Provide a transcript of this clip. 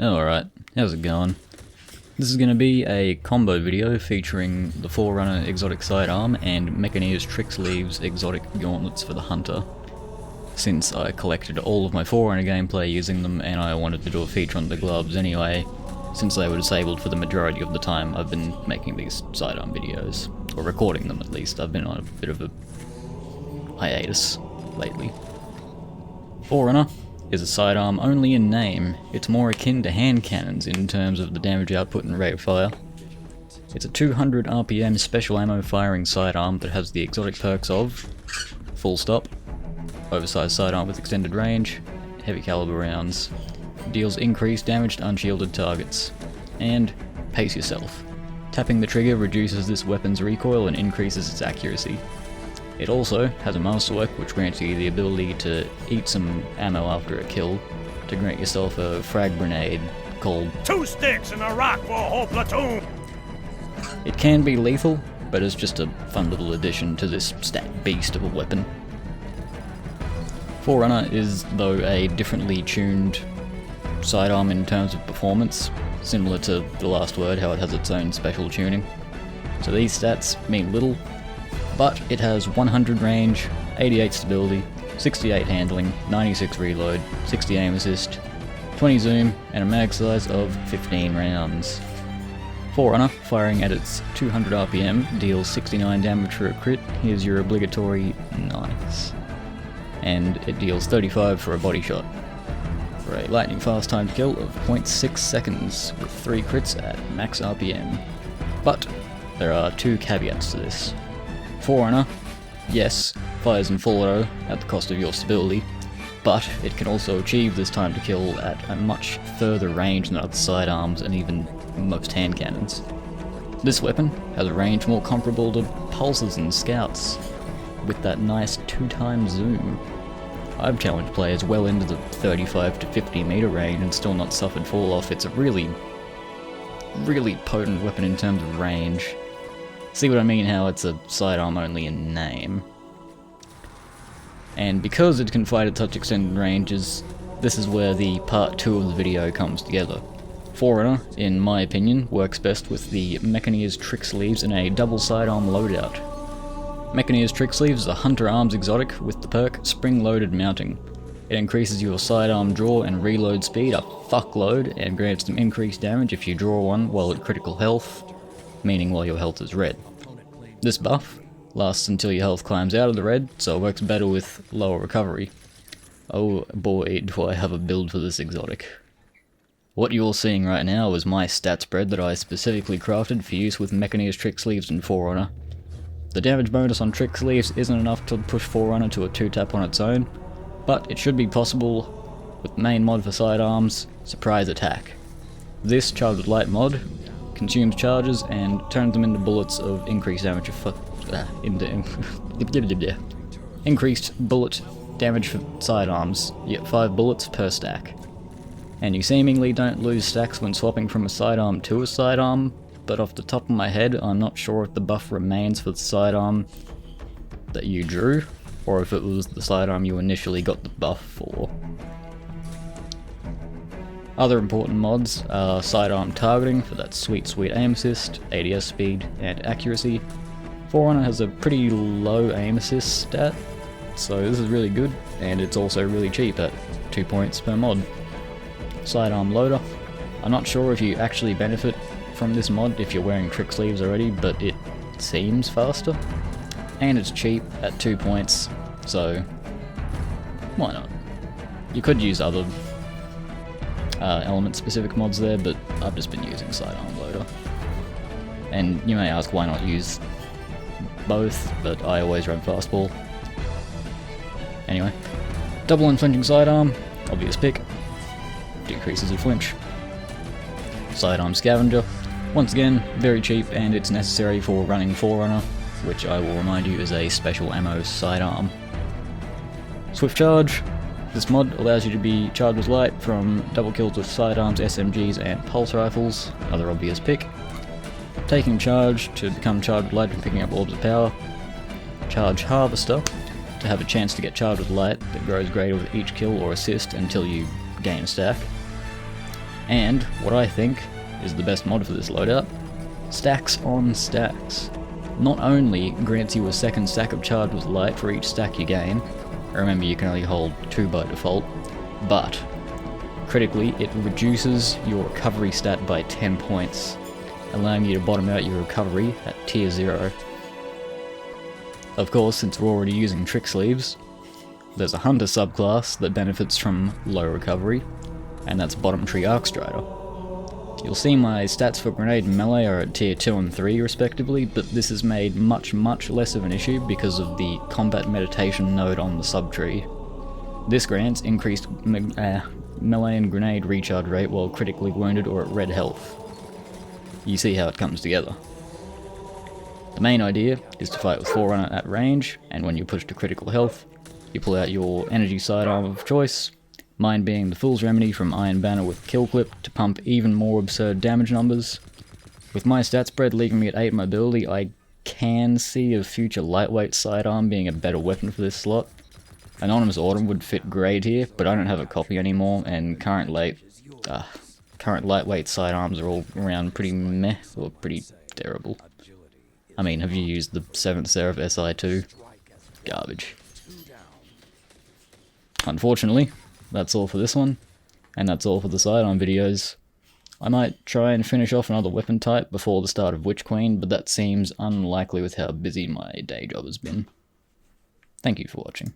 Alright, how's it going? This is going to be a combo video featuring the Forerunner exotic sidearm and Mechaneer's Tricksleeves exotic gauntlets for the hunter. Since I collected all of my Forerunner gameplay using them and I wanted to do a feature on the gloves anyway, since they were disabled for the majority of the time I've been making these sidearm videos, or recording them at least. I've been on a bit of a hiatus lately. Forerunner is a sidearm only in name. It's more akin to hand cannons in terms of the damage output and rate of fire. It's a 200 RPM special ammo firing sidearm that has the exotic perks of full stop, oversized sidearm with extended range, heavy caliber rounds, deals increased damage to unshielded targets, and pace yourself. Tapping the trigger reduces this weapon's recoil and increases its accuracy. It also has a masterwork which grants you the ability to eat some ammo after a kill to grant yourself a frag grenade called 2 sticks and a rock for a whole platoon! It can be lethal, but it's just a fun little addition to this stat beast of a weapon. Forerunner is, though, a differently tuned sidearm in terms of performance, similar to the last word, how it has its own special tuning. So these stats mean little, but it has 100 range, 88 stability, 68 handling, 96 reload, 60 aim assist, 20 zoom, and a mag size of 15 rounds. Forerunner, firing at its 200 RPM, deals 69 damage for a crit. Here's your obligatory nice. And it deals 35 for a body shot, for a lightning fast time to kill of 0.6 seconds with 3 crits at max RPM. But there are 2 caveats to this. Forerunner, yes, fires in full auto at the cost of your stability, but it can also achieve this time to kill at a much further range than other sidearms and even most hand cannons. This weapon has a range more comparable to pulses and scouts, with that nice 2x zoom. I've challenged players well into the 35 to 50 meter range and still not suffered fall off. It's a really potent weapon in terms of range. See what I mean, how it's a sidearm only in name. And because it can fight at such extended ranges, this is where the part 2 of the video comes together. Forerunner, in my opinion, works best with the Mechaneer's Tricksleeves in a double sidearm loadout. Mechaneer's Tricksleeves is a hunter arms exotic with the perk spring-loaded mounting. It increases your sidearm draw and reload speed a fuckload and grants them increased damage if you draw one while at critical health, meaning while your health is red. This buff lasts until your health climbs out of the red, so it works better with lower recovery. Oh boy, do I have a build for this exotic. What you're seeing right now is my stat spread that I specifically crafted for use with Mechaneer's Tricksleeves and Forerunner. The damage bonus on Tricksleeves isn't enough to push Forerunner to a 2-tap on its own, but it should be possible with the main mod for sidearms, Surprise Attack. This Charged with Light mod consumes charges and turns them into bullets of increased damage increased bullet damage for sidearms. You get 5 bullets per stack. And you seemingly don't lose stacks when swapping from a sidearm to a sidearm, but off the top of my head, I'm not sure if the buff remains for the sidearm that you drew, or if it was the sidearm you initially got the buff for. Other important mods are sidearm targeting for that sweet aim assist, ADS speed, and accuracy. Forerunner has a pretty low aim assist stat, so this is really good, and it's also really cheap at 2 points per mod. Sidearm loader. I'm not sure if you actually benefit from this mod if you're wearing Tricksleeves already, but it seems faster. And it's cheap at 2 points, so why not? You could use other element-specific mods there, but I've just been using Sidearm Loader. And you may ask why not use both, but I always run fastball. Anyway, double unflinching sidearm, obvious pick, decreases your flinch. Sidearm Scavenger, once again, very cheap, and it's necessary for running Forerunner, which I will remind you is a special ammo sidearm. Swift Charge. This mod allows you to be charged with light from double kills with sidearms, SMGs, and pulse rifles, another obvious pick. Taking charge to become charged with light from picking up orbs of power. Charge Harvester, to have a chance to get charged with light that grows greater with each kill or assist until you gain a stack. And what I think is the best mod for this loadout, Stacks on Stacks. Not only grants you a second stack of charge with light for each stack you gain, remember you can only hold 2 by default, but critically it reduces your recovery stat by 10 points, allowing you to bottom out your recovery at tier 0. Of course, since we're already using Tricksleeves, there's a Hunter subclass that benefits from low recovery, and that's Bottom Tree Arcstrider. You'll see my stats for grenade and melee are at tier 2 and 3 respectively, but this is made much less of an issue because of the combat meditation node on the subtree. This grants increased melee and grenade recharge rate while critically wounded or at red health. You see how it comes together. The main idea is to fight with Forerunner at range, and when you push to critical health, you pull out your energy sidearm of choice, mine being the Fool's Remedy from Iron Banner with Kill Clip to pump even more absurd damage numbers. With my stat spread leaving me at 8 mobility, I can see a future lightweight sidearm being a better weapon for this slot. Anonymous Autumn would fit great here, but I don't have a copy anymore, and current lightweight sidearms are all around pretty meh, or pretty terrible. I mean, have you used the 7th Seraph SI2? Garbage. Unfortunately, that's all for this one, and that's all for the sidearm videos. I might try and finish off another weapon type before the start of Witch Queen, but that seems unlikely with how busy my day job has been. Thank you for watching.